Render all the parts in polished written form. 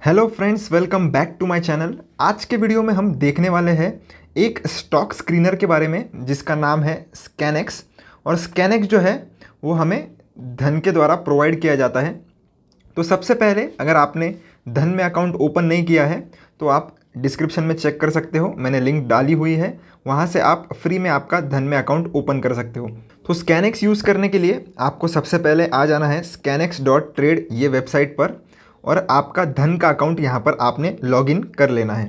Hello friends, welcome back to my channel. आज के video में हम देखने वाले हैं एक स्टॉक स्क्रीनर के बारे में जिसका नाम है स्कैनएक्स। और स्कैनएक्स जो है वो हमें धन के द्वारा प्रोवाइड किया जाता है। तो सबसे पहले अगर आपने धन में अकाउंट ओपन नहीं किया है तो आप डिस्क्रिप्शन में चेक कर सकते हो, मैंने लिंक डाली हुई है, वहाँ से आप फ्री में आपका धन में अकाउंट ओपन कर सकते हो। तो स्कैनएक्स यूज़ करने के लिए आपको सबसे पहले आ जाना है scanex.trade ये वेबसाइट पर और आपका धन का अकाउंट यहाँ पर आपने लॉगिन कर लेना है।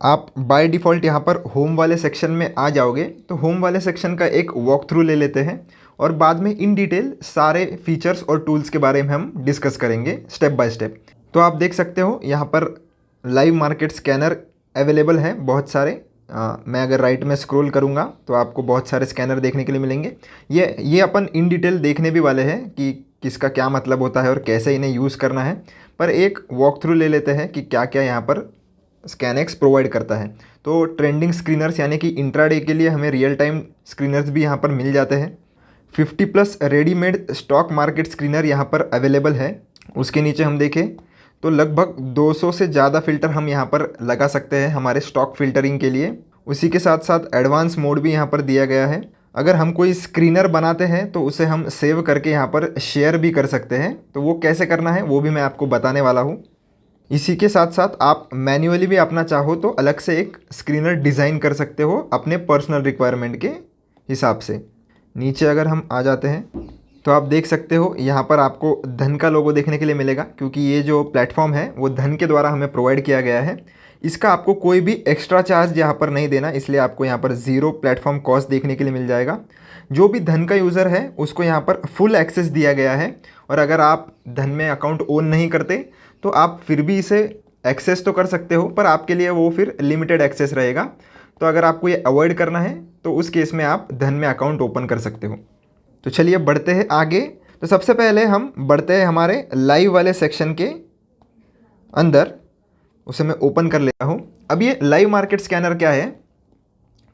आप बाय डिफ़ॉल्ट यहाँ पर होम वाले सेक्शन में आ जाओगे तो होम वाले सेक्शन का एक वॉक थ्रू ले लेते हैं और बाद में इन डिटेल सारे फीचर्स और टूल्स के बारे में हम डिस्कस करेंगे स्टेप बाय स्टेप। तो आप देख सकते हो यहाँ पर लाइव मार्केट स्कैनर अवेलेबल हैं बहुत सारे। मैं अगर राइट में स्क्रॉल करूँगा तो आपको बहुत सारे स्कैनर देखने के लिए मिलेंगे। ये अपन इन डिटेल देखने भी वाले हैं कि किसका क्या मतलब होता है और कैसे इन्हें यूज़ करना है, पर एक वॉक थ्रू ले लेते हैं कि क्या क्या यहाँ पर स्कैनएक्स प्रोवाइड करता है। तो ट्रेंडिंग स्क्रीनर्स यानी कि इंट्राडे के लिए हमें रियल टाइम स्क्रीनर्स भी यहाँ पर मिल जाते हैं। 50+ रेडीमेड स्टॉक मार्केट स्क्रीनर यहाँ पर अवेलेबल है। उसके नीचे हम देखें तो लगभग 200 से ज़्यादा फ़िल्टर हम यहाँ पर लगा सकते हैं हमारे स्टॉक फ़िल्टरिंग के लिए। उसी के साथ साथ एडवांस मोड भी यहाँ पर दिया गया है। अगर हम कोई स्क्रीनर बनाते हैं तो उसे हम सेव करके यहाँ पर शेयर भी कर सकते हैं। तो वो कैसे करना है वो भी मैं आपको बताने वाला हूँ। इसी के साथ साथ आप मैन्युअली भी अपना चाहो तो अलग से एक स्क्रीनर डिज़ाइन कर सकते हो अपने पर्सनल रिक्वायरमेंट के हिसाब से। नीचे अगर हम आ जाते हैं तो आप देख सकते हो यहाँ पर आपको धन का लोगो देखने के लिए मिलेगा, क्योंकि ये जो प्लेटफॉर्म है वो धन के द्वारा हमें प्रोवाइड किया गया है। इसका आपको कोई भी एक्स्ट्रा चार्ज यहाँ पर नहीं देना, इसलिए आपको यहाँ पर 0 प्लेटफॉर्म कॉस्ट देखने के लिए मिल जाएगा। जो भी धन का यूज़र है उसको यहाँ पर फुल एक्सेस दिया गया है और अगर आप धन में अकाउंट ओन नहीं करते तो आप फिर भी इसे एक्सेस तो कर सकते हो, पर आपके लिए वो फिर लिमिटेड एक्सेस रहेगा। तो अगर आपको ये अवॉइड करना है तो उस केस में आप धन में अकाउंट ओपन कर सकते हो। तो चलिए बढ़ते हैं आगे। तो सबसे पहले हम बढ़ते हैं हमारे लाइव वाले सेक्शन के अंदर, उसे मैं ओपन कर लेता हूँ। अब ये लाइव मार्केट स्कैनर क्या है,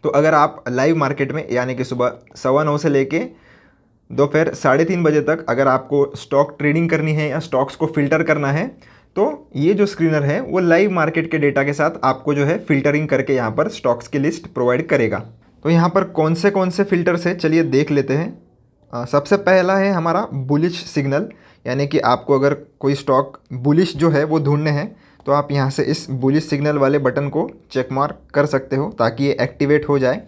तो अगर आप लाइव मार्केट में यानी कि सुबह 9:15 से लेके दोपहर 3:30 बजे तक अगर आपको स्टॉक ट्रेडिंग करनी है या स्टॉक्स को फ़िल्टर करना है तो ये जो स्क्रीनर है वो लाइव मार्केट के डेटा के साथ आपको जो है फ़िल्टरिंग करके यहाँ पर स्टॉक्स की लिस्ट प्रोवाइड करेगा। तो यहाँ पर कौन से फ़िल्टर्स है चलिए देख लेते हैं। सबसे पहला है हमारा बुलिश सिग्नल, यानी कि आपको अगर कोई स्टॉक बुलिश जो है वो ढूंढने हैं तो आप यहाँ से इस बुलिश सिग्नल वाले बटन को चेक मार्क कर सकते हो ताकि ये एक्टिवेट हो जाए।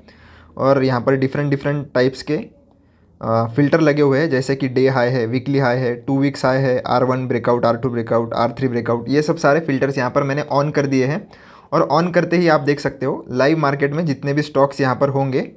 और यहाँ पर डिफरेंट टाइप्स के फ़िल्टर लगे हुए हैं, जैसे कि डे हाई है, वीकली हाई है, 2 वीक्स हाई है, R1 breakout, R2 breakout, R3 breakout, ये सब सारे फ़िल्टर्स यहाँ पर मैंने ऑन कर दिए हैं। और ऑन करते ही आप देख सकते हो लाइव मार्केट में जितने भी स्टॉक्स यहाँ पर होंगे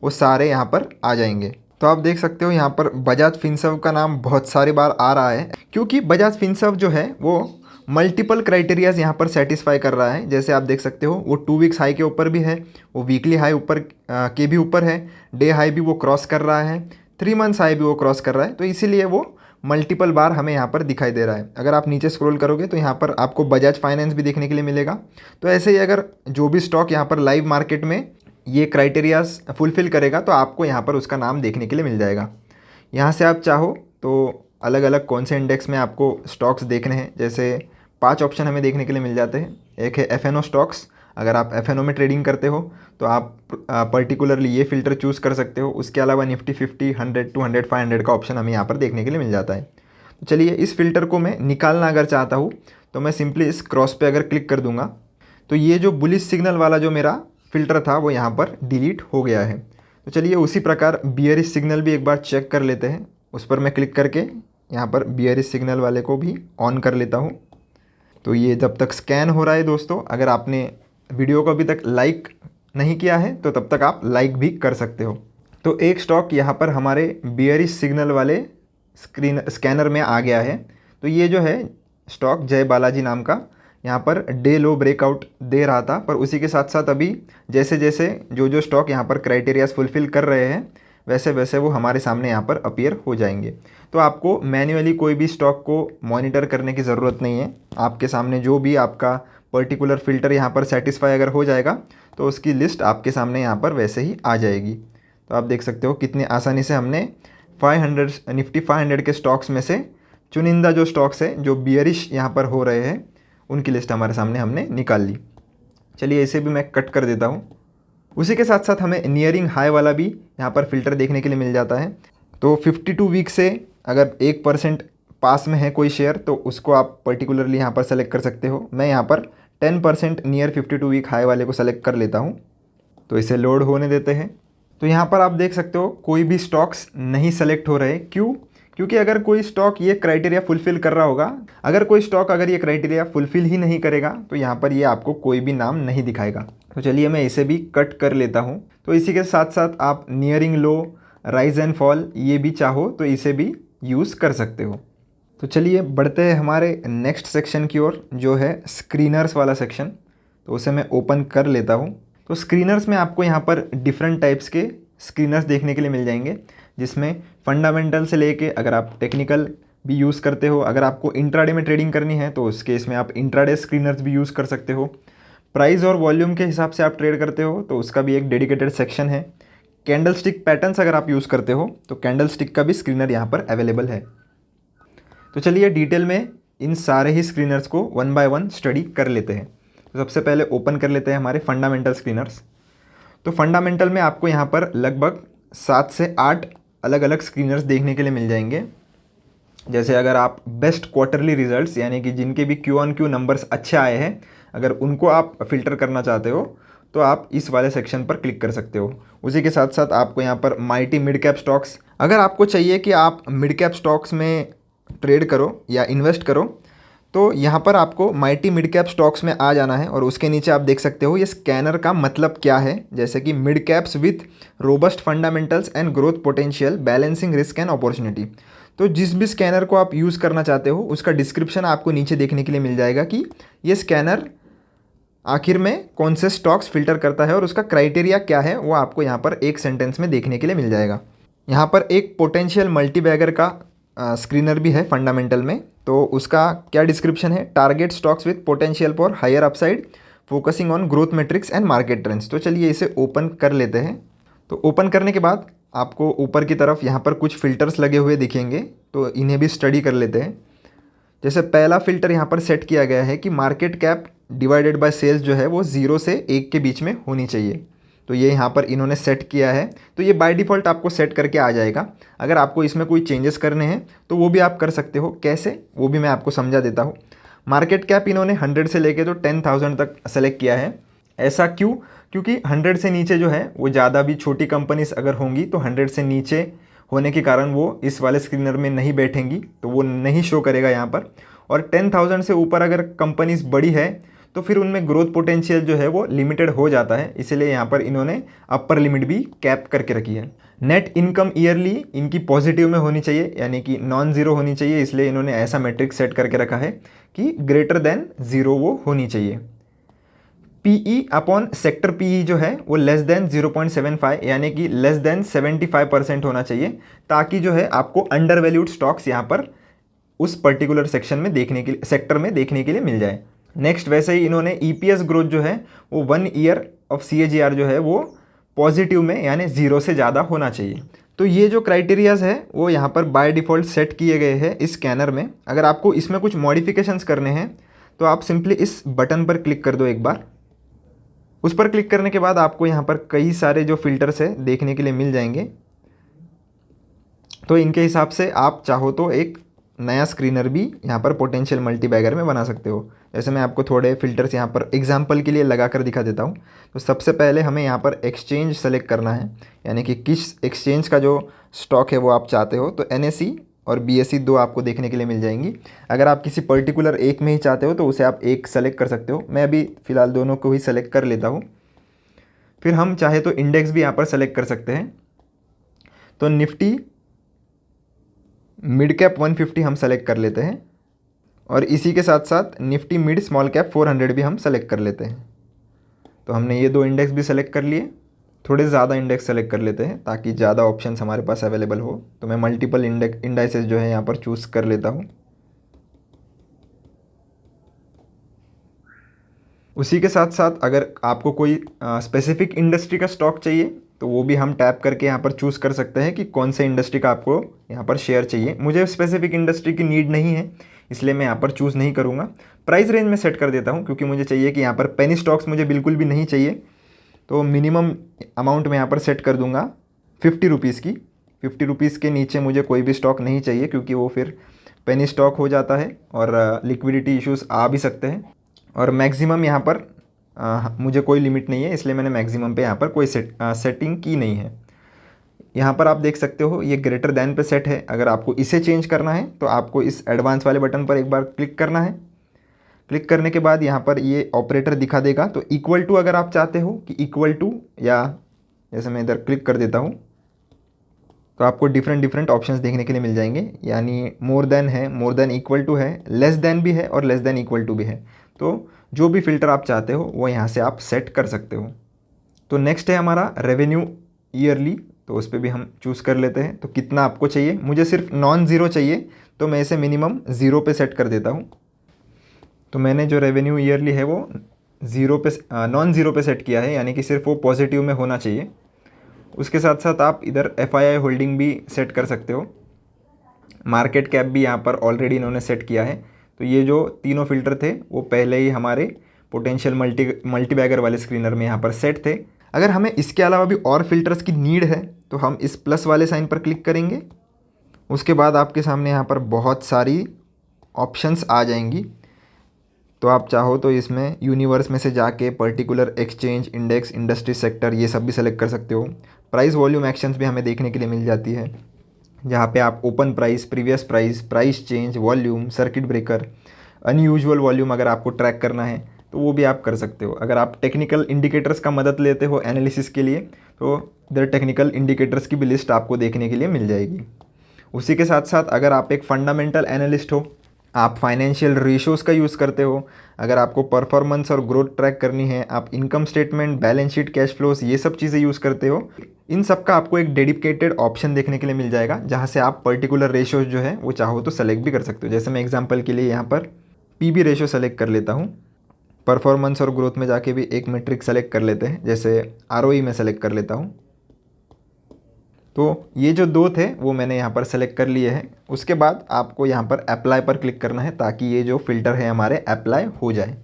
वो सारे यहाँ पर आ जाएंगे। तो आप देख सकते हो यहाँ पर बजाज फिनसर्व का नाम बहुत सारी बार आ रहा है, क्योंकि बजाज फिनसर्व जो है वो मल्टीपल क्राइटेरियाज यहाँ पर सेटिस्फाई कर रहा है। जैसे आप देख सकते हो वो 2 वीक्स हाई के ऊपर भी है, वो वीकली हाई ऊपर के भी ऊपर है, डे हाई भी वो क्रॉस कर रहा है, 3 मंथ्स हाई भी वो क्रॉस कर रहा है। तो इसीलिए वो मल्टीपल बार हमें यहाँ पर दिखाई दे रहा है। अगर आप नीचे स्क्रॉल करोगे तो यहाँ पर आपको बजाज फाइनेंस भी देखने के लिए मिलेगा। तो ऐसे ही अगर जो भी स्टॉक यहाँ पर लाइव मार्केट में ये क्राइटेरियाज फुलफ़िल करेगा तो आपको यहाँ पर उसका नाम देखने के लिए मिल जाएगा। यहाँ से आप चाहो तो अलग अलग कौन से इंडेक्स में आपको स्टॉक्स देखने हैं, जैसे 5 ऑप्शन हमें देखने के लिए मिल जाते हैं। एक है FNO स्टॉक्स, अगर आप FNO में ट्रेडिंग करते हो तो आप पर्टिकुलरली ये फ़िल्टर चूज़ कर सकते हो। उसके अलावा निफ्टी 50, 100, 200, 500 का ऑप्शन हमें यहाँ पर देखने के लिए मिल जाता है। तो चलिए इस फ़िल्टर को मैं निकालना अगर चाहता हूँ तो मैं सिंपली इस क्रॉस पे अगर क्लिक कर दूँगा तो ये जो बुलिश सिग्नल वाला जो मेरा फ़िल्टर था वो यहाँ पर डिलीट हो गया है। तो चलिए उसी प्रकार बियरिश सिग्नल भी एक बार चेक कर लेते हैं। उस पर मैं क्लिक करके यहाँ पर बियरिश सिग्नल वाले को भी ऑन कर लेता हूँ। तो ये जब तक स्कैन हो रहा है दोस्तों, अगर आपने वीडियो को अभी तक लाइक नहीं किया है तो तब तक आप लाइक भी कर सकते हो। तो एक स्टॉक यहाँ पर हमारे बियरिश सिग्नल वाले स्कैनर में आ गया है। तो ये जो है स्टॉक जय बालाजी नाम का यहाँ पर डे लो ब्रेकआउट दे रहा था, पर उसी के साथ साथ अभी जैसे जैसे जो स्टॉक यहाँ पर क्राइटेरियाज फुलफ़िल कर रहे हैं वैसे वैसे वो हमारे सामने यहाँ पर अपीयर हो जाएंगे। तो आपको मैन्युअली कोई भी स्टॉक को मॉनिटर करने की ज़रूरत नहीं है। आपके सामने जो भी आपका पर्टिकुलर फ़िल्टर यहाँ पर सेटिस्फाई अगर हो जाएगा तो उसकी लिस्ट आपके सामने यहाँ पर वैसे ही आ जाएगी। तो आप देख सकते हो कितनी आसानी से हमने निफ्टी 500 के स्टॉक्स में से चुनिंदा जो स्टॉक्स है जो बियरिश यहाँ पर हो रहे हैं उनकी लिस्ट हमारे सामने हमने निकाल ली। चलिए इसे भी मैं कट कर देता हूँ। उसी के साथ साथ हमें नियरिंग हाई वाला भी यहाँ पर फ़िल्टर देखने के लिए मिल जाता है। तो 52 वीक से अगर 1% पास में है कोई शेयर तो उसको आप पर्टिकुलरली यहाँ पर सेलेक्ट कर सकते हो। मैं यहाँ पर 10% नियर 52 वीक हाई वाले को सेलेक्ट कर लेता हूँ। तो इसे लोड होने देते हैं। तो यहाँ पर आप देख सकते हो कोई भी स्टॉक्स नहीं सेलेक्ट हो रहे। क्यों? क्योंकि अगर कोई स्टॉक ये क्राइटेरिया फुलफ़िल कर रहा होगा, अगर कोई स्टॉक अगर ये क्राइटेरिया फुलफ़िल ही नहीं करेगा तो यहाँ पर ये आपको कोई भी नाम नहीं दिखाएगा। तो चलिए मैं इसे भी कट कर लेता हूँ। तो इसी के साथ साथ आप nearing low, rise and fall ये भी चाहो तो इसे भी यूज़ कर सकते हो। तो चलिए बढ़ते हैं हमारे नेक्स्ट सेक्शन की ओर, जो है स्क्रीनर्स वाला सेक्शन। तो उसे मैं ओपन कर लेता हूँ। तो स्क्रीनर्स में आपको यहाँ पर डिफरेंट टाइप्स के स्क्रीनर्स देखने के लिए मिल जाएंगे, जिसमें फंडामेंटल से लेके अगर आप टेक्निकल भी यूज़ करते हो, अगर आपको इंट्राडे में ट्रेडिंग करनी है तो उस केस में आप इंट्राडे स्क्रीनर्स भी यूज़ कर सकते हो। प्राइस और वॉल्यूम के हिसाब से आप ट्रेड करते हो तो उसका भी एक डेडिकेटेड सेक्शन है। कैंडल स्टिक पैटर्न्स अगर आप यूज़ करते हो तो कैंडल स्टिक का भी स्क्रीनर यहाँ पर अवेलेबल है। तो चलिए डिटेल में इन सारे ही स्क्रीनर्स को वन बाय वन स्टडी कर लेते हैं। तो सबसे पहले ओपन कर लेते हैं हमारे फंडामेंटल स्क्रीनर्स। तो फंडामेंटल में आपको यहाँ पर लगभग 7 से 8 अलग अलग स्क्रीनर्स देखने के लिए मिल जाएंगे। जैसे अगर आप बेस्ट क्वार्टरली रिजल्ट्स यानी कि जिनके भी क्यू ऑन क्यू नंबर्स अच्छे आए हैं, अगर उनको आप फ़िल्टर करना चाहते हो तो आप इस वाले सेक्शन पर क्लिक कर सकते हो। उसी के साथ साथ आपको यहाँ पर माइटी मिड कैप स्टॉक्स, अगर आपको चाहिए कि आप मिड कैप स्टॉक्स में ट्रेड करो या इन्वेस्ट करो तो यहाँ पर आपको माइटी मिड कैप स्टॉक्स में आ जाना है। और उसके नीचे आप देख सकते हो ये स्कैनर का मतलब क्या है, जैसे कि mid caps with robust fundamentals and growth potential balancing risk and opportunity. तो जिस भी स्कैनर को आप यूज़ करना चाहते हो उसका डिस्क्रिप्शन आपको नीचे देखने के लिए मिल जाएगा कि ये स्कैनर आखिर में कौन से स्टॉक्स फिल्टर करता है और उसका क्राइटेरिया क्या है, वो आपको यहाँ पर एक सेंटेंस में देखने के लिए मिल जाएगा। यहाँ पर एक पोटेंशियल मल्टीबैगर का स्क्रीनर भी है फंडामेंटल में। तो उसका क्या डिस्क्रिप्शन है, target stocks with potential for higher upside focusing on growth metrics and market trends. तो चलिए इसे ओपन कर लेते हैं। तो ओपन करने के बाद आपको ऊपर की तरफ यहाँ पर कुछ फ़िल्टर्स लगे हुए दिखेंगे, तो इन्हें भी स्टडी कर लेते हैं। जैसे पहला फ़िल्टर यहाँ पर सेट किया गया है कि market cap divided by sales जो है वो 0 से 1 के बीच में होनी चाहिए। तो ये यहाँ पर इन्होंने सेट किया है, तो ये बाय डिफ़ॉल्ट आपको सेट करके आ जाएगा। अगर आपको इसमें कोई चेंजेस करने हैं तो वो भी आप कर सकते हो। कैसे, वो भी मैं आपको समझा देता हूँ। मार्केट कैप इन्होंने 100 से लेके तो 10,000 तक सेलेक्ट किया है। ऐसा क्यों? क्योंकि 100 से नीचे जो है वो ज़्यादा भी छोटी कंपनीज अगर होंगी तो 100 से नीचे होने के कारण वो इस वाले स्क्रीनर में नहीं बैठेंगी, तो वो नहीं शो करेगा यहाँ पर। और 10,000 से ऊपर अगर कंपनीज बड़ी है तो फिर उनमें ग्रोथ पोटेंशियल जो है वो लिमिटेड हो जाता है, इसलिए यहाँ पर इन्होंने अपर लिमिट भी कैप करके रखी है। नेट इनकम ईयरली इनकी पॉजिटिव में होनी चाहिए, यानी कि नॉन ज़ीरो होनी चाहिए, इसलिए इन्होंने ऐसा मैट्रिक सेट करके रखा है कि ग्रेटर देन 0 वो होनी चाहिए। पीई अपॉन सेक्टर पीई जो है वो लेस देन 0.75 यानी कि लेस देन 75% होना चाहिए, ताकि जो है आपको अंडर वैल्यूड स्टॉक्स यहाँ पर उस पर्टिकुलर सेक्शन में देखने के लिए, सेक्टर में देखने के लिए मिल जाए। नेक्स्ट वैसे ही इन्होंने ईपीएस ग्रोथ जो है वो 1 ईयर ऑफ सीएजीआर जो है वो पॉजिटिव में यानी 0 से ज़्यादा होना चाहिए। तो ये जो क्राइटेरियाज़ है वो यहाँ पर बाय डिफ़ॉल्ट सेट किए गए हैं इस स्कैनर में। अगर आपको इसमें कुछ मॉडिफिकेशंस करने हैं तो आप सिंपली इस बटन पर क्लिक कर दो एक बार। उस पर क्लिक करने के बाद आपको यहाँ पर कई सारे जो फिल्टर्स है देखने के लिए मिल जाएंगे। तो इनके हिसाब से आप चाहो तो एक नया स्क्रीनर भी यहाँ पर पोटेंशियल मल्टीबैगर में बना सकते हो। जैसे मैं आपको थोड़े फिल्टर्स यहाँ पर एग्जांपल के लिए लगा कर दिखा देता हूँ। तो सबसे पहले हमें यहाँ पर एक्सचेंज सेलेक्ट करना है, यानी कि किस एक्सचेंज का जो स्टॉक है वो आप चाहते हो। तो एनएसई और बीएसई 2 आपको देखने के लिए मिल जाएंगी। अगर आप किसी पर्टिकुलर एक में ही चाहते हो तो उसे आप एक सेलेक्ट कर सकते हो। मैं अभी फ़िलहाल दोनों को ही सेलेक्ट कर लेता हूँ। फिर हम चाहे तो इंडेक्स भी यहाँ पर सेलेक्ट कर सकते हैं। तो निफ्टी मिड कैप 150 हम सेलेक्ट कर लेते हैं, और इसी के साथ साथ निफ्टी मिड स्मॉल कैप 400 भी हम सेलेक्ट कर लेते हैं। तो हमने ये 2 इंडेक्स भी सेलेक्ट कर लिए। थोड़े ज़्यादा इंडेक्स सेलेक्ट कर लेते हैं ताकि ज़्यादा ऑप्शंस हमारे पास अवेलेबल हो। तो मैं मल्टीपल इंडाइसेस जो है यहाँ पर चूज़ कर लेता हूँ। उसी के साथ साथ अगर आपको कोई स्पेसिफिक इंडस्ट्री का स्टॉक चाहिए तो वो भी हम टैप करके यहाँ पर चूज़ कर सकते हैं कि कौन से इंडस्ट्री का आपको यहाँ पर शेयर चाहिए। मुझे स्पेसिफिक इंडस्ट्री की नीड नहीं है, इसलिए मैं यहाँ पर चूज़ नहीं करूँगा। प्राइस रेंज में सेट कर देता हूँ क्योंकि मुझे चाहिए कि यहाँ पर पेनी स्टॉक्स मुझे बिल्कुल भी नहीं चाहिए। तो मिनिमम अमाउंट मैं यहाँ पर सेट कर दूँगा 50 रुपीज़ की। 50 रुपीज़ के नीचे मुझे कोई भी स्टॉक नहीं चाहिए क्योंकि वो फिर पेनी स्टॉक हो जाता है और लिक्विडिटी इश्यूज आ भी सकते हैं। और मैक्सिमम यहाँ पर मुझे कोई लिमिट नहीं है, इसलिए मैंने मैक्सिमम पे यहाँ पर कोई सेटिंग की नहीं है। यहाँ पर आप देख सकते हो ये ग्रेटर दैन पे सेट है। अगर आपको इसे चेंज करना है तो आपको इस एडवांस वाले बटन पर एक बार क्लिक करना है। क्लिक करने के बाद यहाँ पर ये ऑपरेटर दिखा देगा। तो इक्वल टू अगर आप चाहते हो कि इक्वल टू, या जैसे मैं इधर क्लिक कर देता हूँ तो आपको डिफरेंट ऑप्शंस देखने के लिए मिल जाएंगे। यानी मोर देन है, मोर देन इक्वल टू है, लेस देन भी है और लेस देन इक्वल टू भी है। तो जो भी फ़िल्टर आप चाहते हो वो यहाँ से आप सेट कर सकते हो। तो नेक्स्ट है हमारा रेवेन्यू ईयरली, तो उस पर भी हम चूज़ कर लेते हैं। तो कितना आपको चाहिए, मुझे सिर्फ नॉन ज़ीरो चाहिए तो मैं इसे मिनिमम 0 पे सेट कर देता हूँ। तो मैंने जो रेवेन्यू ईयरली है वो नॉन ज़ीरो पे सेट किया है, यानी कि सिर्फ वो पॉजिटिव में होना चाहिए। उसके साथ साथ आप इधर FII होल्डिंग भी सेट कर सकते हो। मार्केट कैप भी यहाँ पर ऑलरेडी इन्होंने सेट किया है। तो ये जो तीनों फ़िल्टर थे वो पहले ही हमारे पोटेंशियल मल्टीबैगर वाले स्क्रीनर में यहाँ पर सेट थे। अगर हमें इसके अलावा भी और फिल्टर्स की नीड है तो हम इस प्लस वाले साइन पर क्लिक करेंगे। उसके बाद आपके सामने यहाँ पर बहुत सारी ऑप्शंस आ जाएंगी। तो आप चाहो तो इसमें यूनिवर्स में से जाके particular exchange, index, industry sector ये सब भी सेलेक्ट कर सकते हो। प्राइस वॉल्यूम एक्शंस भी हमें देखने के लिए मिल जाती है, जहाँ पे आप open price, previous price, price change, volume, circuit breaker, unusual volume अगर आपको ट्रैक करना है तो वो भी आप कर सकते हो। अगर आप टेक्निकल इंडिकेटर्स का मदद लेते हो एनालिसिस के लिए तो इधर टेक्निकल इंडिकेटर्स की भी लिस्ट आपको देखने के लिए मिल जाएगी। उसी के साथ साथ अगर आप एक फंडामेंटल एनालिस्ट हो, आप फाइनेंशियल रेशियोज़ का यूज़ करते हो, अगर आपको परफॉर्मेंस और ग्रोथ ट्रैक करनी है, आप income statement, balance sheet, cash flows ये सब चीज़ें यूज़ करते हो, इन सब का आपको एक डेडिकेटेड ऑप्शन देखने के लिए मिल जाएगा जहाँ से आप पर्टिकुलर रेशियोज़ जो है वो चाहो तो सेलेक्ट भी कर सकते हो। जैसे मैं एग्जांपल के लिए यहाँ पर PB रेशियो सेलेक्ट कर लेता हूँ। परफॉर्मेंस और ग्रोथ में जाके भी एक मेट्रिक सेलेक्ट कर लेते हैं, जैसे ROE में सेलेक्ट कर लेता हूँ। तो ये जो दो थे वो मैंने यहाँ पर सेलेक्ट कर लिए हैं। उसके बाद आपको यहाँ पर अप्लाई पर क्लिक करना है ताकि ये जो फ़िल्टर है हमारे अप्लाई हो जाए।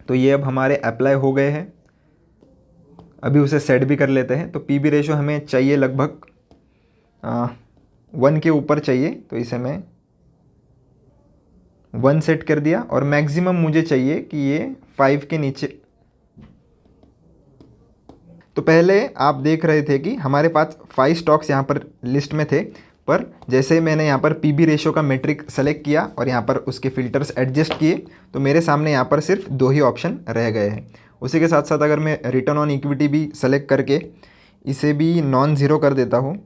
तो ये अब हमारे अप्लाई हो गए हैं। अभी उसे सेट भी कर लेते हैं। तो PB रेशो हमें चाहिए लगभग 1 के ऊपर चाहिए, तो इसे मैं 1 सेट कर दिया। और मैक्सिमम मुझे चाहिए कि ये 5 के नीचे। तो पहले आप देख रहे थे कि हमारे पास 5 स्टॉक्स यहाँ पर लिस्ट में थे, पर जैसे मैंने यहाँ पर PB रेशो का मेट्रिक सेलेक्ट किया और यहाँ पर उसके फ़िल्टर्स एडजस्ट किए तो मेरे सामने यहाँ पर सिर्फ 2 ही ऑप्शन रह गए हैं। उसी के साथ साथ अगर मैं रिटर्न ऑन इक्विटी भी सेलेक्ट करके इसे भी नॉन ज़ीरो कर देता हूँ,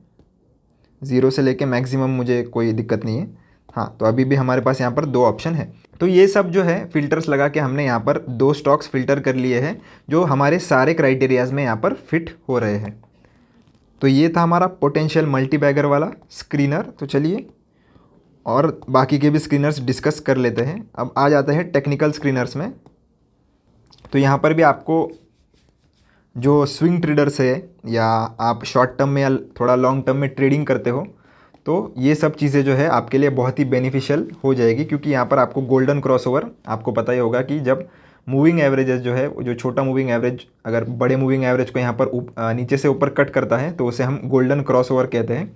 0 से लेके मैक्सिमम मुझे कोई दिक्कत नहीं है। हाँ, तो अभी भी हमारे पास यहाँ पर 2 ऑप्शन है। तो ये सब जो है फ़िल्टर्स लगा के हमने यहाँ पर 2 स्टॉक्स फ़िल्टर कर लिए हैं जो हमारे सारे क्राइटेरियाज़ में यहाँ पर फिट हो रहे हैं। तो ये था हमारा पोटेंशियल मल्टीबैगर वाला स्क्रीनर। तो चलिए और बाकी के भी स्क्रीनर्स डिस्कस कर लेते हैं। अब आ जाते हैं टेक्निकल स्क्रीनर्स में। तो यहाँ पर भी आपको जो स्विंग ट्रेडर्स है या आप शॉर्ट टर्म में या थोड़ा लॉन्ग टर्म में ट्रेडिंग करते हो तो ये सब चीज़ें जो है आपके लिए बहुत ही बेनिफिशियल हो जाएगी, क्योंकि यहाँ पर आपको गोल्डन क्रॉसओवर, आपको पता ही होगा कि जब मूविंग एवरेजेस जो है, जो छोटा मूविंग एवरेज अगर बड़े मूविंग एवरेज को यहाँ पर नीचे से ऊपर कट करता है तो उसे हम गोल्डन क्रॉसओवर कहते हैं।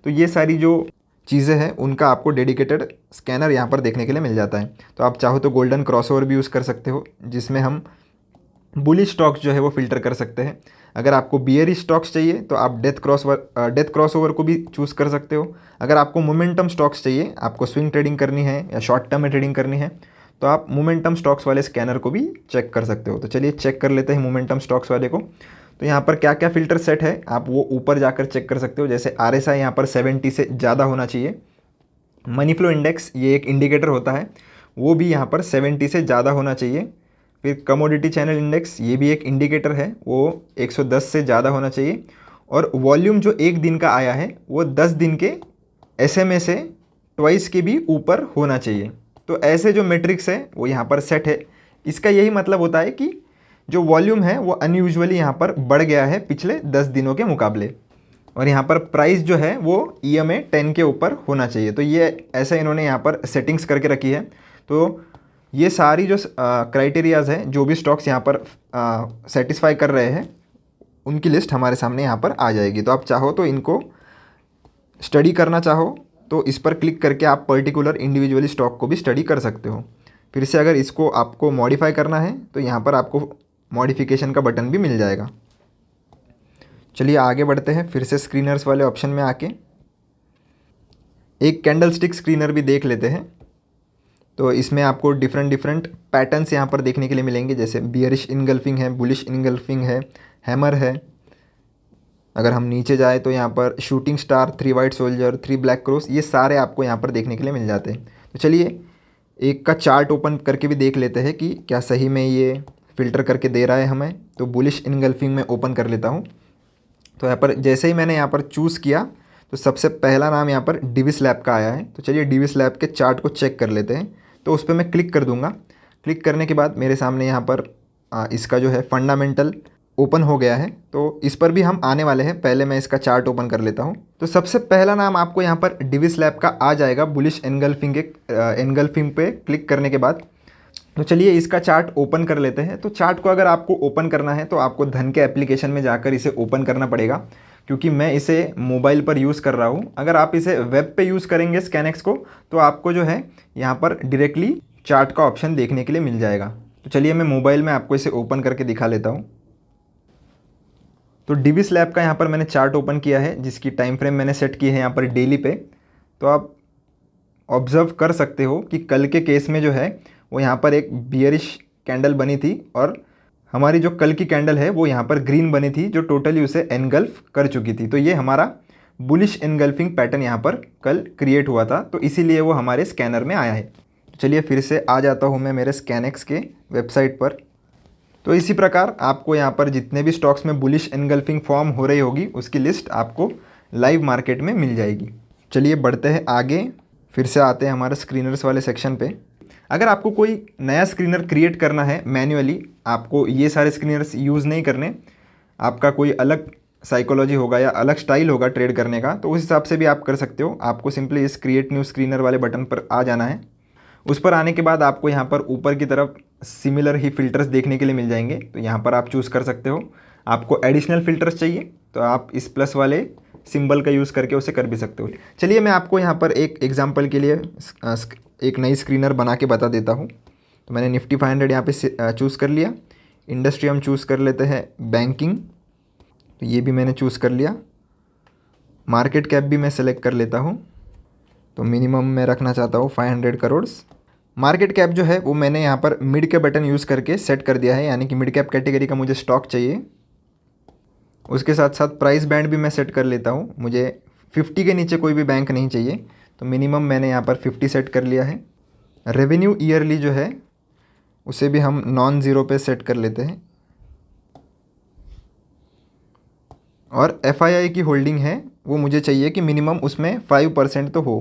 तो ये सारी जो चीज़ें हैं उनका आपको डेडिकेटेड स्कैनर यहाँ पर देखने के लिए मिल जाता है। तो आप चाहो तो गोल्डन क्रॉसओवर भी यूज़ कर सकते हो, जिसमें हम बुलिश स्टॉक्स जो है वो फ़िल्टर कर सकते हैं। अगर आपको बियरिश स्टॉक्स चाहिए तो आप डेथ क्रॉसओवर को भी चूज़ कर सकते हो। अगर आपको मोमेंटम स्टॉक्स चाहिए, आपको स्विंग ट्रेडिंग करनी है या शॉर्ट टर्म में ट्रेडिंग करनी है, तो आप मोमेंटम स्टॉक्स वाले स्कैनर को भी चेक कर सकते हो। तो चलिए चेक कर लेते हैं मोमेंटम स्टॉक्स वाले को। तो यहाँ पर क्या क्या फ़िल्टर सेट है आप वो ऊपर जाकर चेक कर सकते हो। जैसे RSI यहाँ पर 70 से ज़्यादा होना चाहिए। मनी फ्लो इंडेक्स, ये एक इंडिकेटर होता है, वो भी यहाँ पर 70 से ज़्यादा होना चाहिए। फिर कमोडिटी चैनल इंडेक्स, ये भी एक इंडिकेटर है, वो 110 से ज़्यादा होना चाहिए। और वॉल्यूम जो 1 दिन का आया है वो 10 दिन के SMA से ट्वाइस के भी ऊपर होना चाहिए। तो ऐसे जो मैट्रिक्स है वो यहाँ पर सेट है। इसका यही मतलब होता है कि जो वॉल्यूम है वो अनयूजुअली यहाँ पर बढ़ गया है पिछले 10 दिनों के मुकाबले। और यहाँ पर प्राइस जो है वो EMA 10 के ऊपर होना चाहिए। तो ये ऐसा इन्होंने यहाँ पर सेटिंग्स करके रखी है। तो ये सारी जो क्राइटेरियाज़ हैं, जो भी स्टॉक्स यहाँ पर सेटिस्फाई कर रहे हैं, उनकी लिस्ट हमारे सामने यहाँ पर आ जाएगी। तो आप चाहो तो इनको स्टडी करना चाहो तो इस पर क्लिक करके आप पर्टिकुलर इंडिविजुअली स्टॉक को भी स्टडी कर सकते हो। फिर से अगर इसको आपको मॉडिफाई करना है तो यहाँ पर आपको मॉडिफिकेशन का बटन भी मिल जाएगा। चलिए आगे बढ़ते हैं। फिर से स्क्रीनर्स वाले ऑप्शन में आके एक कैंडल स्टिक स्क्रीनर भी देख लेते हैं। तो इसमें आपको डिफरेंट पैटर्न्स यहाँ पर देखने के लिए मिलेंगे, जैसे बियरिश इनगल्फिंग है, बुलिश इनगल्फिंग है, हैमर है। अगर हम नीचे जाए तो यहाँ पर shooting star, 3 white soldier, 3 black cross, ये सारे आपको यहाँ पर देखने के लिए मिल जाते हैं। तो चलिए एक का चार्ट ओपन करके भी देख लेते हैं कि क्या सही में ये फ़िल्टर करके दे रहा है हमें। तो बुलिश इनगल्फिंग में ओपन कर लेता हूँ। तो यहाँ पर जैसे ही मैंने यहाँ पर चूज़ किया तो सबसे पहला नाम यहाँ पर डिविस लैब का आया है। तो चलिए डिविस लैब के चार्ट को चेक कर लेते हैं। तो उस पर मैं क्लिक कर दूँगा। क्लिक करने के बाद मेरे सामने यहाँ पर इसका जो है फंडामेंटल ओपन हो गया है। तो इस पर भी हम आने वाले हैं। पहले मैं इसका चार्ट ओपन कर लेता हूँ। तो सबसे पहला नाम आपको यहाँ पर डिविस लैब का आ जाएगा, बुलिश एनगल्फिंग एनगल्फिंग पे क्लिक करने के बाद। तो चलिए इसका चार्ट ओपन कर लेते हैं। तो चार्ट को अगर आपको ओपन करना है तो आपको धन के एप्लीकेशन में जाकर इसे ओपन करना पड़ेगा, क्योंकि मैं इसे मोबाइल पर यूज़ कर रहा हूँ। अगर आप इसे वेब पे यूज़ करेंगे स्कैनएक्स को, तो आपको जो है यहाँ पर डायरेक्टली चार्ट का ऑप्शन देखने के लिए मिल जाएगा। तो चलिए मैं मोबाइल में आपको इसे ओपन करके दिखा लेता हूँ। तो डिविस लैब का यहाँ पर मैंने चार्ट ओपन किया है, जिसकी टाइम फ्रेम मैंने सेट की है यहाँ पर डेली पे। तो आप ऑब्ज़र्व कर सकते हो कि कल के केस में जो है वो यहाँ पर एक बियरिश कैंडल बनी थी, और हमारी जो कल की कैंडल है वो यहाँ पर ग्रीन बनी थी, जो टोटली उसे एनगल्फ कर चुकी थी। तो ये हमारा बुलिश एनगल्फिंग पैटर्न यहाँ पर कल क्रिएट हुआ था, तो इसीलिए वो हमारे स्कैनर में आया है। तो चलिए फिर से आ जाता हूँ मैं मेरे स्कैनएक्स के वेबसाइट पर। तो इसी प्रकार आपको यहाँ पर जितने भी स्टॉक्स में बुलिश एनगल्फिंग फॉर्म हो रही होगी उसकी लिस्ट आपको लाइव मार्केट में मिल जाएगी। चलिए बढ़ते हैं आगे। फिर से आते हैं हमारे स्क्रीनर्स वाले सेक्शन पे। अगर आपको कोई नया स्क्रीनर क्रिएट करना है मैन्युअली, आपको ये सारे स्क्रीनर्स यूज़ नहीं करने, आपका कोई अलग साइकोलॉजी होगा या अलग स्टाइल होगा ट्रेड करने का, तो उस हिसाब से भी आप कर सकते हो। आपको सिंपली इस क्रिएट न्यू स्क्रीनर वाले बटन पर आ जाना है। उस पर आने के बाद आपको यहाँ पर ऊपर की तरफ सिमिलर ही फ़िल्टर्स देखने के लिए मिल जाएंगे। तो यहाँ पर आप चूज़ कर सकते हो। आपको एडिशनल फ़िल्टर्स चाहिए तो आप इस प्लस वाले सिंबल का यूज़ करके उसे कर भी सकते हो। चलिए मैं आपको यहाँ पर एक एग्जांपल के लिए एक नई स्क्रीनर बना के बता देता हूँ। तो मैंने निफ्टी 500 यहाँ पे चूज़ कर लिया। इंडस्ट्री हम चूज़ कर लेते हैं बैंकिंग, तो ये भी मैंने चूज़ कर लिया। मार्केट कैप भी मैं सेलेक्ट कर लेता हूँ। तो मिनिमम मैं रखना चाहता हूँ 500 करोड़। मार्केट कैप जो है वो मैंने यहाँ पर मिड के बटन यूज़ करके सेट कर दिया है, यानी कि मिड कैप कैटेगरी का मुझे स्टॉक चाहिए। उसके साथ साथ प्राइस बैंड भी मैं सेट कर लेता हूँ। मुझे 50 के नीचे कोई भी बैंक नहीं चाहिए, तो मिनिमम मैंने यहाँ पर 50 सेट कर लिया है। रेवेन्यू ईयरली जो है उसे भी हम नॉन ज़ीरो पे सेट कर लेते हैं। और FII की होल्डिंग है वो मुझे चाहिए कि मिनिमम उसमें 5% तो हो,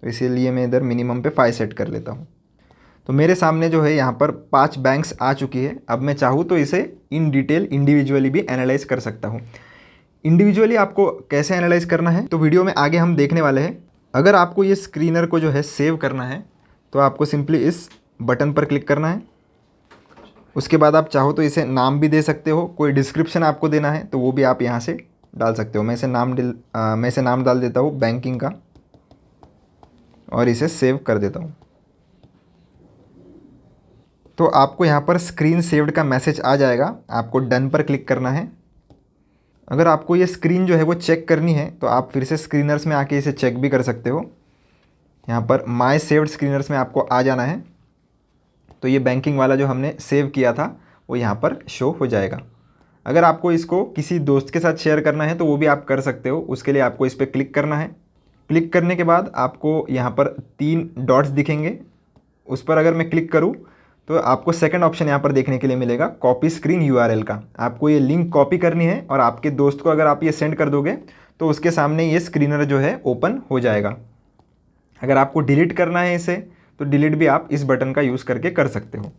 तो इसीलिए मैं इधर मिनिमम पे 5 सेट कर लेता हूँ। तो मेरे सामने जो है यहाँ पर 5 बैंक्स आ चुकी है। अब मैं चाहूँ तो इसे इन डिटेल इंडिविजुअली भी एनालाइज कर सकता हूँ। इंडिविजुअली आपको कैसे एनालाइज करना है तो वीडियो में आगे हम देखने वाले हैं। अगर आपको ये स्क्रीनर को जो है सेव करना है तो आपको सिंपली इस बटन पर क्लिक करना है। उसके बाद आप चाहो तो इसे नाम भी दे सकते हो। कोई डिस्क्रिप्शन आपको देना है तो वो भी आप यहाँ से डाल सकते हो। मैं इसे नाम डाल देता हूँ बैंकिंग का, और इसे सेव कर देता हूँ। तो आपको यहाँ पर स्क्रीन सेव्ड का मैसेज आ जाएगा। आपको डन पर क्लिक करना है। अगर आपको ये स्क्रीन जो है वो चेक करनी है तो आप फिर से स्क्रीनर्स में आके इसे चेक भी कर सकते हो। यहाँ पर माय सेव्ड स्क्रीनर्स में आपको आ जाना है। तो ये बैंकिंग वाला जो हमने सेव किया था वो यहाँ पर शो हो जाएगा। अगर आपको इसको किसी दोस्त के साथ शेयर करना है तो वो भी आप कर सकते हो। उसके लिए आपको इस पर क्लिक करना है। क्लिक करने के बाद आपको यहाँ पर 3 डॉट्स दिखेंगे। उस पर अगर मैं क्लिक करूँ तो आपको सेकंड ऑप्शन यहाँ पर देखने के लिए मिलेगा, कॉपी स्क्रीन URL का। आपको ये लिंक कॉपी करनी है और आपके दोस्त को अगर आप ये सेंड कर दोगे तो उसके सामने ये स्क्रीनर जो है ओपन हो जाएगा। अगर आपको डिलीट करना है इसे तो डिलीट भी आप इस बटन का यूज़ करके कर सकते हो।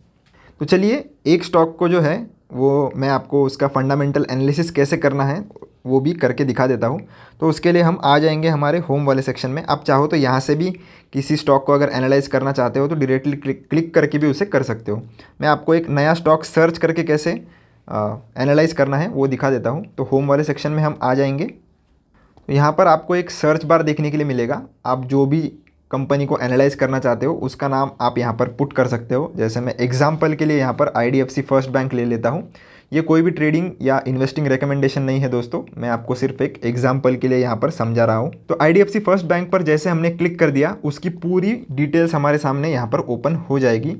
तो चलिए एक स्टॉक को जो है वो मैं आपको उसका फंडामेंटल एनालिसिस कैसे करना है वो भी करके दिखा देता हूँ। तो उसके लिए हम आ जाएंगे हमारे होम वाले सेक्शन में। आप चाहो तो यहाँ से भी किसी स्टॉक को अगर एनालाइज करना चाहते हो तो डायरेक्टली क्लिक करके भी उसे कर सकते हो। मैं आपको एक नया स्टॉक सर्च करके कैसे एनालाइज करना है वो दिखा देता हूँ। तो होम वाले सेक्शन में हम आ जाएंगे। तो यहाँ पर आपको एक सर्च बार देखने के लिए मिलेगा। आप जो भी कंपनी को एनालाइज करना चाहते हो उसका नाम आप यहाँ पर पुट कर सकते हो। जैसे मैं एग्जांपल के लिए यहाँ पर IDFC फर्स्ट बैंक ले लेता हूँ। ये कोई भी ट्रेडिंग या इन्वेस्टिंग रिकमेंडेशन नहीं है दोस्तों, मैं आपको सिर्फ एक एग्जांपल के लिए यहाँ पर समझा रहा हूँ। तो IDFC फर्स्ट बैंक पर जैसे हमने क्लिक कर दिया उसकी पूरी डिटेल्स हमारे सामने यहाँ पर ओपन हो जाएगी।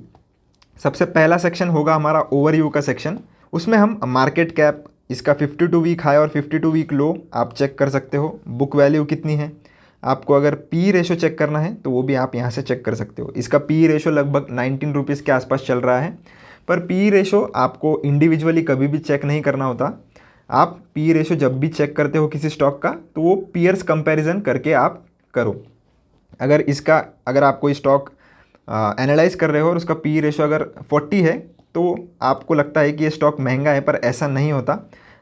सबसे पहला सेक्शन होगा हमारा ओवरव्यू का सेक्शन। उसमें हम मार्केट कैप, इसका 52 वीक हाई और 52 वीक लो आप चेक कर सकते हो। बुक वैल्यू कितनी है, आपको अगर पी रेशो चेक करना है तो वो भी आप यहाँ से चेक कर सकते हो। इसका पी रेशो लगभग 19 रुपीज़ के आसपास चल रहा है। पर पी रेशो आपको इंडिविजुअली कभी भी चेक नहीं करना होता। आप पी रेशो जब भी चेक करते हो किसी स्टॉक का तो वो पीयर्स कंपैरिजन करके आप करो। अगर आप कोई स्टॉक एनालाइज कर रहे हो और उसका पी रेशो अगर 40 है तो आपको लगता है कि ये स्टॉक महंगा है, पर ऐसा नहीं होता।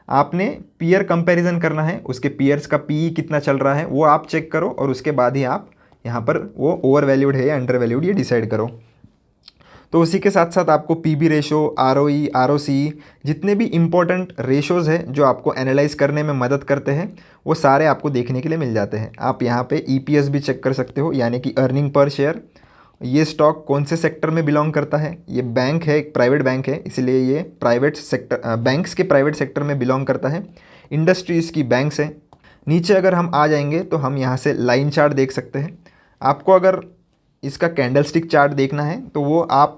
आपने पीयर कंपैरिजन करना है, उसके पीयर्स का पी कितना चल रहा है वो आप चेक करो और उसके बाद ही आप यहाँ पर वो ओवर वैल्यूड है या अंडर वैल्यूड ये डिसाइड करो। तो उसी के साथ साथ आपको पीबी रेशो, ROE, ROCE जितने भी इम्पोर्टेंट रेशोज़ हैं जो आपको एनालाइज करने में मदद करते हैं वो सारे आपको देखने के लिए मिल जाते हैं। आप यहाँ पे EPS भी चेक कर सकते हो, यानी कि अर्निंग पर शेयर। ये स्टॉक कौन से सेक्टर में बिलोंग करता है, ये बैंक है, एक प्राइवेट बैंक है, इसलिए ये प्राइवेट सेक्टर, बैंक्स के प्राइवेट सेक्टर में बिलोंग करता है। इंडस्ट्री इसकी बैंक्स है। नीचे अगर हम आ जाएंगे तो हम यहाँ से लाइन चार्ट देख सकते हैं। आपको अगर इसका कैंडलस्टिक चार्ट देखना है तो वो आप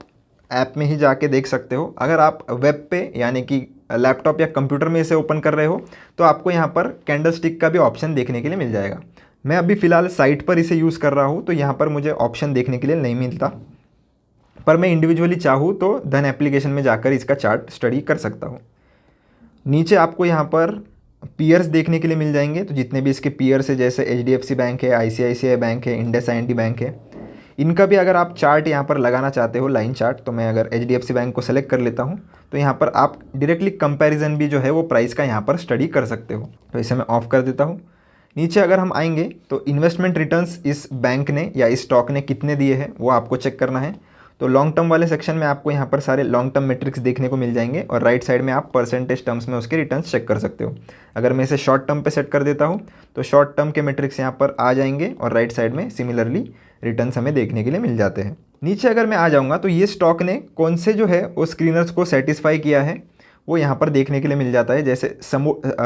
ऐप में ही जाके देख सकते हो। अगर आप वेब पे यानी कि लैपटॉप या कंप्यूटर में इसे ओपन कर रहे हो तो आपको यहाँ पर कैंडलस्टिक का भी ऑप्शन देखने के लिए मिल जाएगा। मैं अभी फ़िलहाल साइट पर इसे यूज़ कर रहा हूँ तो यहाँ पर मुझे ऑप्शन देखने के लिए नहीं मिलता, पर मैं इंडिविजुअली चाहूँ तो धन एप्लीकेशन में जाकर इसका चार्ट स्टडी कर सकता हूँ। नीचे आपको यहाँ पर पीयर्स देखने के लिए मिल जाएंगे। तो जितने भी इसके पीयर्स है जैसे HDFC बैंक है, ICICI बैंक है, IndusInd बैंक है, इनका भी अगर आप चार्ट यहाँ पर लगाना चाहते हो, लाइन चार्ट, तो मैं अगर HDFC बैंक को सेलेक्ट कर लेता हूँ तो यहाँ पर आप डायरेक्टली कंपैरिजन भी जो है वो प्राइस का यहाँ पर स्टडी कर सकते हो। तो इसे मैं ऑफ़ कर देता हूँ। नीचे अगर हम आएंगे तो इन्वेस्टमेंट रिटर्न्स इस बैंक ने या इस स्टॉक ने कितने दिए हैं वो आपको चेक करना है। तो लॉन्ग टर्म वाले सेक्शन में आपको यहाँ पर सारे लॉन्ग टर्म मेट्रिक्स देखने को मिल जाएंगे और राइट साइड में आप परसेंटेज टर्म्स में उसके रिटर्न्स चेक कर सकते हो। अगर मैं इसे शॉर्ट टर्म पे सेट कर देता हूँ तो शॉर्ट टर्म के मेट्रिक्स यहाँ पर आ जाएंगे और राइट साइड में सिमिलरली रिटर्न्स हमें देखने के लिए मिल जाते हैं। नीचे अगर मैं आ जाऊँगा तो ये स्टॉक ने कौन से जो है वो स्क्रीनर्स को सेटिस्फाई किया है वो यहाँ पर देखने के लिए मिल जाता है। जैसे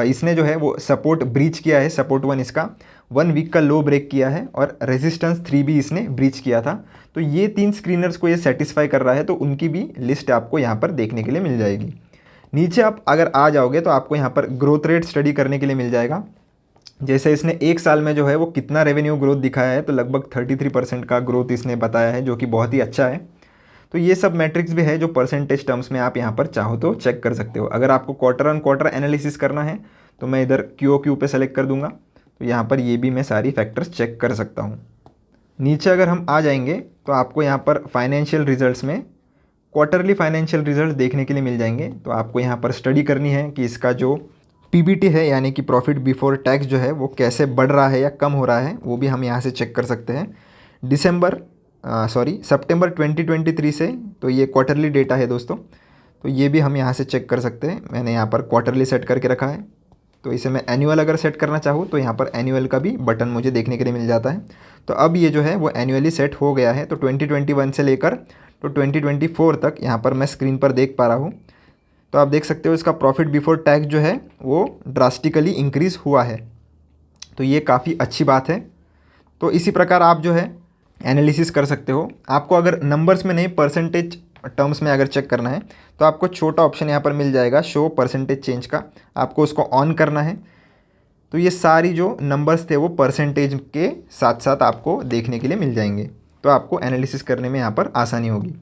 इसने जो है वो सपोर्ट ब्रीच किया है, सपोर्ट 1 इसका 1 वीक का लो ब्रेक किया है और रेजिस्टेंस 3 भी इसने ब्रीच किया था। तो ये 3 स्क्रीनर्स को ये सेटिस्फाई कर रहा है तो उनकी भी लिस्ट आपको यहाँ पर देखने के लिए मिल जाएगी। नीचे आप अगर आ जाओगे तो आपको यहाँ पर ग्रोथ रेट स्टडी करने के लिए मिल जाएगा। जैसे इसने एक साल में जो है वो कितना रेवेन्यू ग्रोथ दिखाया है, तो लगभग 33% का ग्रोथ इसने बताया है, जो कि बहुत ही अच्छा है। तो ये सब मैट्रिक्स भी है जो परसेंटेज टर्म्स में आप यहाँ पर चाहो तो चेक कर सकते हो। अगर आपको क्वार्टर ऑन क्वार्टर एनालिसिस करना है तो मैं इधर QOQ पे सेलेक्ट कर दूंगा, तो यहाँ पर ये भी मैं सारी फैक्टर्स चेक कर सकता हूँ। नीचे अगर हम आ जाएंगे तो आपको यहाँ पर फाइनेंशियल रिजल्ट्स में क्वार्टरली फाइनेंशियल रिजल्ट देखने के लिए मिल जाएंगे। तो आपको यहाँ पर स्टडी करनी है कि इसका जो PBT है यानी कि प्रॉफिट बिफोर टैक्स जो है वो कैसे बढ़ रहा है या कम हो रहा है, वो भी हम यहाँ से चेक कर सकते हैं। सितंबर 2023 से, तो ये क्वार्टरली डेटा है दोस्तों, तो ये भी हम यहाँ से चेक कर सकते हैं। मैंने यहाँ पर क्वार्टरली सेट करके रखा है, तो इसे मैं एनुअल अगर सेट करना चाहूँ तो यहाँ पर एनुअल का भी बटन मुझे देखने के लिए मिल जाता है। तो अब ये जो है वो एनुअली सेट हो गया है। तो 2021 से लेकर तो 2024 तक यहाँ पर मैं स्क्रीन पर देख पा रहा हूँ। तो आप देख सकते हो इसका प्रॉफिट बिफोर टैक्स जो है वो ड्रास्टिकली इंक्रीज़ हुआ है, तो ये काफ़ी अच्छी बात है। तो इसी प्रकार आप जो है एनालिसिस कर सकते हो। आपको अगर नंबर्स में नहीं परसेंटेज टर्म्स में अगर चेक करना है तो आपको छोटा ऑप्शन यहाँ पर मिल जाएगा शो परसेंटेज चेंज का, आपको उसको ऑन करना है। तो ये सारी जो नंबर्स थे वो परसेंटेज के साथ साथ आपको देखने के लिए मिल जाएंगे, तो आपको एनालिसिस करने में यहाँ पर आसानी होगी।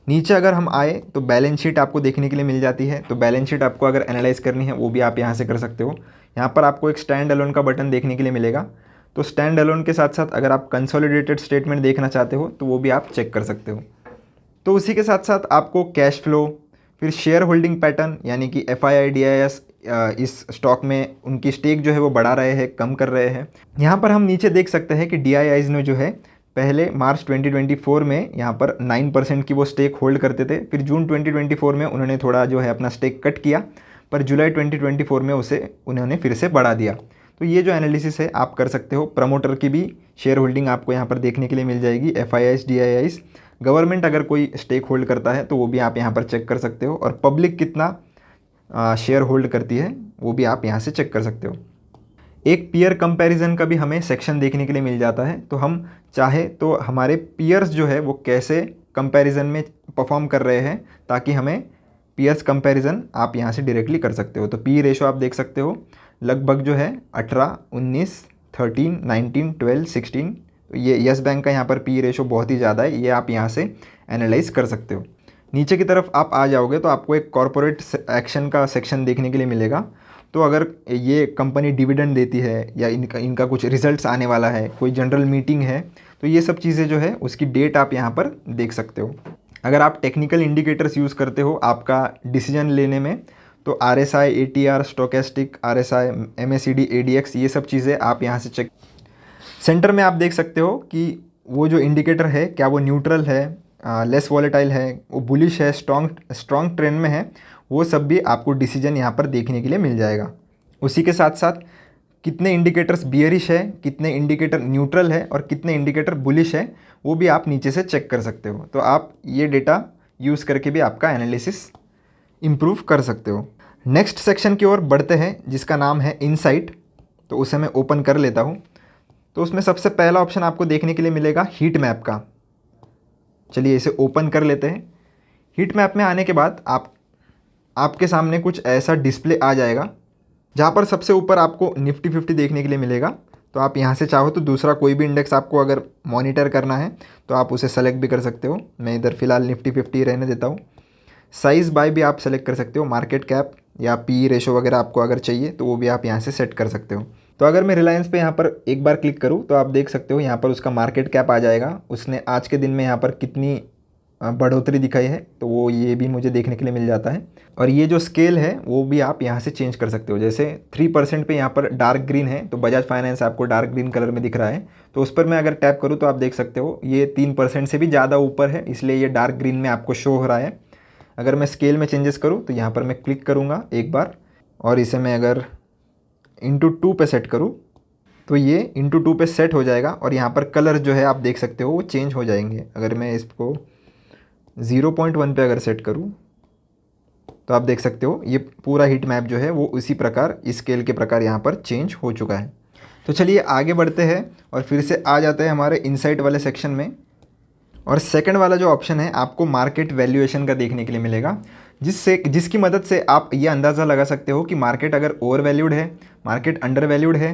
नीचे अगर हम आए तो बैलेंस शीट आपको देखने के लिए मिल जाती है। तो बैलेंस शीट आपको अगर एनालाइज करनी है वो भी आप यहाँ से कर सकते हो। यहाँ पर आपको एक स्टैंड अलोन का बटन देखने के लिए मिलेगा। तो स्टैंड अलोन के साथ साथ अगर आप कंसोलिडेटेड स्टेटमेंट देखना चाहते हो तो वो भी आप चेक कर सकते हो। तो उसी के साथ साथ आपको कैश फ्लो, फिर शेयर होल्डिंग पैटर्न, यानी कि FII-DIS इस स्टॉक में उनकी स्टेक जो है वो बढ़ा रहे हैं, कम कर रहे हैं। यहाँ पर हम नीचे देख सकते हैं कि DIIs ने जो है पहले मार्च 2024 में यहाँ पर 9% की वो स्टेक होल्ड करते थे, फिर जून 2024 में उन्होंने थोड़ा जो है अपना स्टेक कट किया, पर जुलाई 2024 में उन्होंने फिर से बढ़ा दिया। तो ये जो एनालिसिस है आप कर सकते हो। प्रमोटर की भी शेयर होल्डिंग आपको यहाँ पर देखने के लिए मिल जाएगी, FIIs, DIIs। गवर्नमेंट अगर कोई स्टेक होल्ड करता है तो वो भी आप यहाँ पर चेक कर सकते हो, और पब्लिक कितना शेयर होल्ड करती है वो भी आप यहाँ से चेक कर सकते हो। एक पीयर कंपैरिजन का भी हमें सेक्शन देखने के लिए मिल जाता है, तो हम चाहे तो हमारे पीयर्स जो है वो कैसे कंपैरिजन में परफॉर्म कर रहे हैं, ताकि हमें पीयर्स कंपैरिजन आप यहाँ से डायरेक्टली कर सकते हो। तो पी रेशो आप देख सकते हो लगभग जो है 18, 19, 13, 19, 12, 16। तो ये यस बैंक का यहाँ पर पी रेशो बहुत ही ज़्यादा है, ये आप यहाँ से एनालाइज कर सकते हो। नीचे की तरफ आप आ जाओगे तो आपको एक कॉरपोरेट एक्शन का सेक्शन देखने के लिए मिलेगा। तो अगर ये कंपनी डिविडेंड देती है या इनका कुछ रिजल्ट्स आने वाला है, कोई जनरल मीटिंग है, तो ये सब चीज़ें जो है उसकी डेट आप यहाँ पर देख सकते हो। अगर आप टेक्निकल इंडिकेटर्स यूज़ करते हो आपका डिसीजन लेने में, तो RSI, ATR, stochastic, RSI, MACD, ADX, ये सब चीज़ें आप यहाँ से चेक। सेंटर में आप देख सकते हो कि वो जो इंडिकेटर है क्या वो न्यूट्रल है, लेस वॉलेटाइल है, वो बुलिश है, स्ट्रॉन्ग ट्रेंड में है, वो सब भी आपको डिसीजन यहाँ पर देखने के लिए मिल जाएगा। उसी के साथ साथ कितने इंडिकेटर्स बियरिश है, कितने इंडिकेटर न्यूट्रल है और कितने इंडिकेटर बुलिश है, वो भी आप नीचे से चेक कर सकते हो। तो आप ये डेटा यूज़ करके भी आपका एनालिसिस इम्प्रूव कर सकते हो। नेक्स्ट सेक्शन की ओर बढ़ते हैं जिसका नाम है इनसाइट। तो उसे मैं ओपन कर लेता हूँ। तो उसमें सबसे पहला ऑप्शन आपको देखने के लिए मिलेगा हीट मैप का। चलिए इसे ओपन कर लेते हैं। हीट मैप में आने के बाद आपके सामने कुछ ऐसा डिस्प्ले आ जाएगा, जहाँ पर सबसे ऊपर आपको निफ्टी 50 देखने के लिए मिलेगा। तो आप यहाँ से चाहो तो दूसरा कोई भी इंडेक्स आपको अगर मॉनिटर करना है तो आप उसे सेलेक्ट भी कर सकते हो। मैं इधर फ़िलहाल निफ्टी 50 रहने देता हूँ। साइज़ बाय भी आप सेलेक्ट कर सकते हो, मार्केट कैप या PE रेशो वगैरह आपको अगर चाहिए तो वो भी आप यहाँ से सेट कर सकते हो। तो अगर मैं रिलायंस पे यहाँ पर एक बार क्लिक करूँ तो आप देख सकते हो यहाँ पर उसका मार्केट कैप आ जाएगा, उसने आज के दिन में यहाँ पर कितनी बढ़ोतरी दिखाई है, तो वो ये भी मुझे देखने के लिए मिल जाता है। और ये जो स्केल है वो भी आप यहाँ से चेंज कर सकते हो। जैसे 3% पे यहाँ पर डार्क ग्रीन है, तो बजाज फाइनेंस आपको डार्क ग्रीन कलर में दिख रहा है, तो उस पर मैं अगर टैप करूँ तो आप देख सकते हो ये 3% से भी ज़्यादा ऊपर है, इसलिए ये डार्क ग्रीन में आपको शो हो रहा है। अगर मैं स्केल में चेंजेस करूँ तो यहाँ पर मैं क्लिक करूँगा एक बार, और इसे मैं अगर × 2 पे सेट करूँ तो ये × 2 पे सेट हो जाएगा। और यहाँ पर कलर जो है आप देख सकते हो वो चेंज हो जाएंगे। अगर मैं इसको 0.1 पे अगर सेट करूँ तो आप देख सकते हो ये पूरा हीट मैप जो है वो उसी प्रकार स्केल के प्रकार यहाँ पर चेंज हो चुका है। तो चलिए आगे बढ़ते हैं और फिर से आ जाते हैं हमारे इनसाइट वाले सेक्शन में। और सेकंड वाला जो ऑप्शन है आपको मार्केट वैल्यूएशन का देखने के लिए मिलेगा, जिसकी मदद से आप ये अंदाज़ा लगा सकते हो कि मार्केट अगर ओवर वैल्यूड है, मार्केट अंडर वैल्यूड है,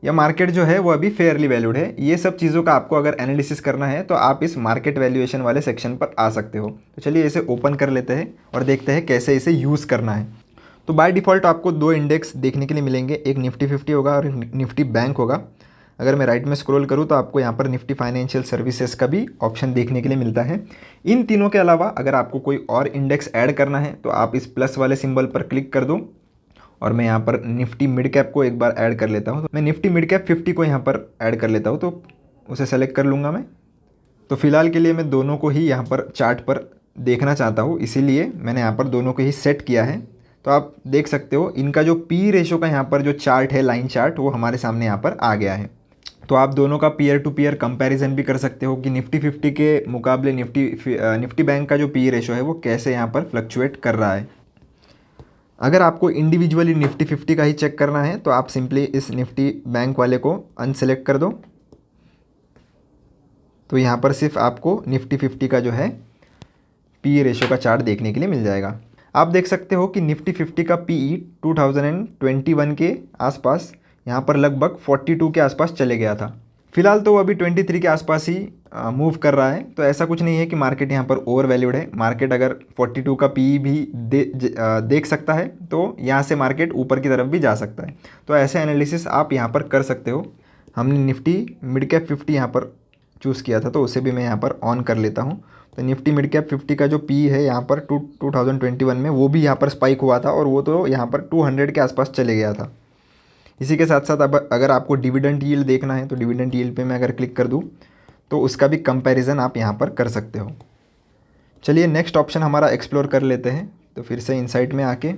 या मार्केट जो है वो अभी फेयरली वैल्यूड है। ये सब चीज़ों का आपको अगर एनालिसिस करना है तो आप इस मार्केट वैल्यूएशन वाले सेक्शन पर आ सकते हो। तो चलिए इसे ओपन कर लेते हैं और देखते हैं कैसे इसे यूज़ करना है। तो बाय डिफ़ॉल्ट आपको 2 इंडेक्स देखने के लिए मिलेंगे, एक निफ्टी 50 होगा और निफ्टी बैंक होगा। अगर मैं राइट में स्क्रॉल करूँ तो आपको यहाँ पर निफ्टी फाइनेंशियल सर्विसेज का भी ऑप्शन देखने के लिए मिलता है। इन तीनों के अलावा अगर आपको कोई और इंडेक्स ऐड करना है तो आप इस प्लस वाले सिंबल पर क्लिक कर दो, और मैं यहाँ पर निफ्टी मिड कैप को एक बार ऐड कर लेता हूँ। तो मैं निफ्टी मिड कैप 50 को यहाँ पर ऐड कर लेता हूँ, तो उसे सेलेक्ट कर लूँगा मैं। तो फिलहाल के लिए मैं दोनों को ही यहाँ पर चार्ट पर देखना चाहता हूँ, इसीलिए मैंने यहाँ पर दोनों को ही सेट किया है। तो आप देख सकते हो इनका जो पी रेशो का यहाँ पर जो चार्ट है, लाइन चार्ट, वो हमारे सामने यहाँ पर आ गया है। तो आप दोनों का पीयर टू पीयर कंपैरिजन भी कर सकते हो कि निफ्टी 50 के मुकाबले निफ्टी बैंक का जो पी रेशो है वो कैसे यहाँ पर फ्लक्चुएट कर रहा है। अगर आपको इंडिविजुअली निफ्टी 50 का ही चेक करना है तो आप सिंपली इस निफ्टी बैंक वाले को अनसेलेक्ट कर दो। तो यहाँ पर सिर्फ आपको निफ्टी 50 का जो है पी रेशो का चार्ट देखने के लिए मिल जाएगा। आप देख सकते हो कि निफ्टी 50 का PE 2021 के आसपास यहाँ पर लगभग 42 के आसपास चले गया था। फिलहाल तो वो अभी 23 के आसपास ही मूव कर रहा है। तो ऐसा कुछ नहीं है कि मार्केट यहाँ पर ओवर वैल्यूड है। मार्केट अगर 42 का PE भी देख सकता है तो यहाँ से मार्केट ऊपर की तरफ भी जा सकता है। तो ऐसे एनालिसिस आप यहाँ पर कर सकते हो। हमने निफ्टी मिड कैप 50 यहाँ पर चूज़ किया था, तो उसे भी मैं यहाँ पर ऑन कर लेता हूँ। तो निफ्टी मिड कैप 50 का जो पी है यहाँ पर 2021 में, वो भी यहाँ पर स्पाइक हुआ था और वो तो यहाँ पर 200 के आसपास चले गया था। इसी के साथ साथ अब अगर आपको डिविडेंड यील्ड देखना है तो डिविडेंड यील्ड पे मैं अगर क्लिक कर दूँ तो उसका भी कंपैरिजन आप यहाँ पर कर सकते हो। चलिए नेक्स्ट ऑप्शन हमारा एक्सप्लोर कर लेते हैं। तो फिर से इनसाइट में आके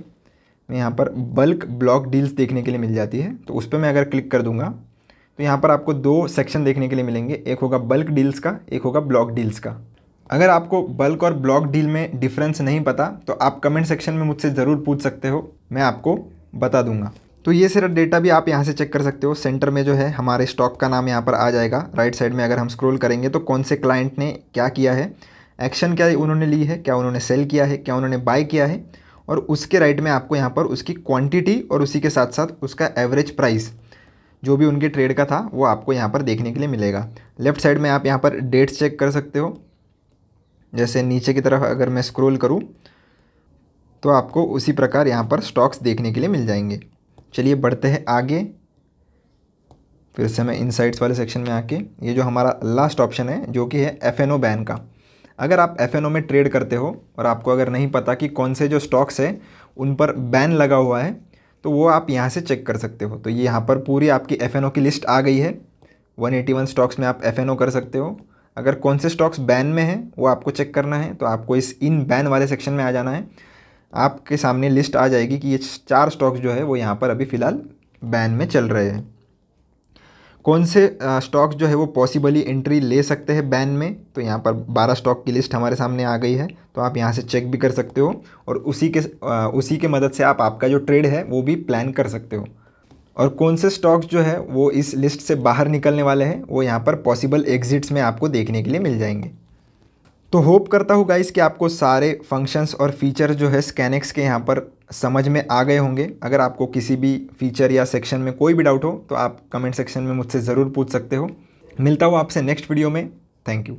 मैं यहाँ पर बल्क ब्लॉक डील्स देखने के लिए मिल जाती है, तो उस पर मैं अगर क्लिक कर दूंगा तो यहाँ पर आपको दो सेक्शन देखने के लिए मिलेंगे, एक होगा बल्क डील्स का, एक होगा ब्लॉक डील्स का। अगर आपको बल्क और ब्लॉक डील में डिफरेंस नहीं पता तो आप कमेंट सेक्शन में मुझसे ज़रूर पूछ सकते हो, मैं आपको बता दूंगा। तो ये सारा डेटा भी आप यहाँ से चेक कर सकते हो। सेंटर में जो है हमारे स्टॉक का नाम यहाँ पर आ जाएगा। राइट साइड में अगर हम स्क्रॉल करेंगे तो कौन से क्लाइंट ने क्या किया है, एक्शन क्या उन्होंने ली है, क्या उन्होंने सेल किया है, क्या उन्होंने बाय किया है, और उसके राइट में आपको यहाँ पर उसकी क्वांटिटी और उसी के साथ साथ उसका एवरेज प्राइस जो भी उनके ट्रेड का था वो आपको यहाँ पर देखने के लिए मिलेगा। लेफ्ट साइड में आप यहाँ पर डेट्स चेक कर सकते हो। जैसे नीचे की तरफ अगर मैं स्क्रॉल करूँ तो आपको उसी प्रकार यहाँ पर स्टॉक्स देखने के लिए मिल जाएंगे। चलिए बढ़ते हैं आगे। फिर से मैं इनसाइट्स वाले सेक्शन में आके ये जो हमारा लास्ट ऑप्शन है जो कि है एफएनओ बैन का। अगर आप एफएनओ में ट्रेड करते हो और आपको अगर नहीं पता कि कौन से जो स्टॉक्स है उन पर बैन लगा हुआ है तो वो आप यहाँ से चेक कर सकते हो। तो ये यहाँ पर पूरी आपकी एफएनओ की लिस्ट आ गई है। 181 स्टॉक्स में आप एफएनओ कर सकते हो। अगर कौन से स्टॉक्स बैन में हैं वो आपको चेक करना है तो आपको इस इन बैन वाले सेक्शन में आ जाना है। आपके सामने लिस्ट आ जाएगी कि ये 4 स्टॉक्स जो है वो यहाँ पर अभी फ़िलहाल बैन में चल रहे हैं। कौन से स्टॉक्स जो है वो पॉसिबली एंट्री ले सकते हैं बैन में, तो यहाँ पर 12 स्टॉक की लिस्ट हमारे सामने आ गई है। तो आप यहाँ से चेक भी कर सकते हो और उसी के मदद से आप आपका जो ट्रेड है वो भी प्लान कर सकते हो। और कौन से स्टॉक्स जो है वो इस लिस्ट से बाहर निकलने वाले हैं वो यहाँ पर पॉसिबल एग्जिट्स में आपको देखने के लिए मिल जाएंगे। तो होप करता हूँ गाइस कि आपको सारे फंक्शंस और फीचर जो है स्कैनेक्स के यहाँ पर समझ में आ गए होंगे। अगर आपको किसी भी फीचर या सेक्शन में कोई भी डाउट हो तो आप कमेंट सेक्शन में मुझसे ज़रूर पूछ सकते हो। मिलता हूँ आपसे नेक्स्ट वीडियो में। Thank you.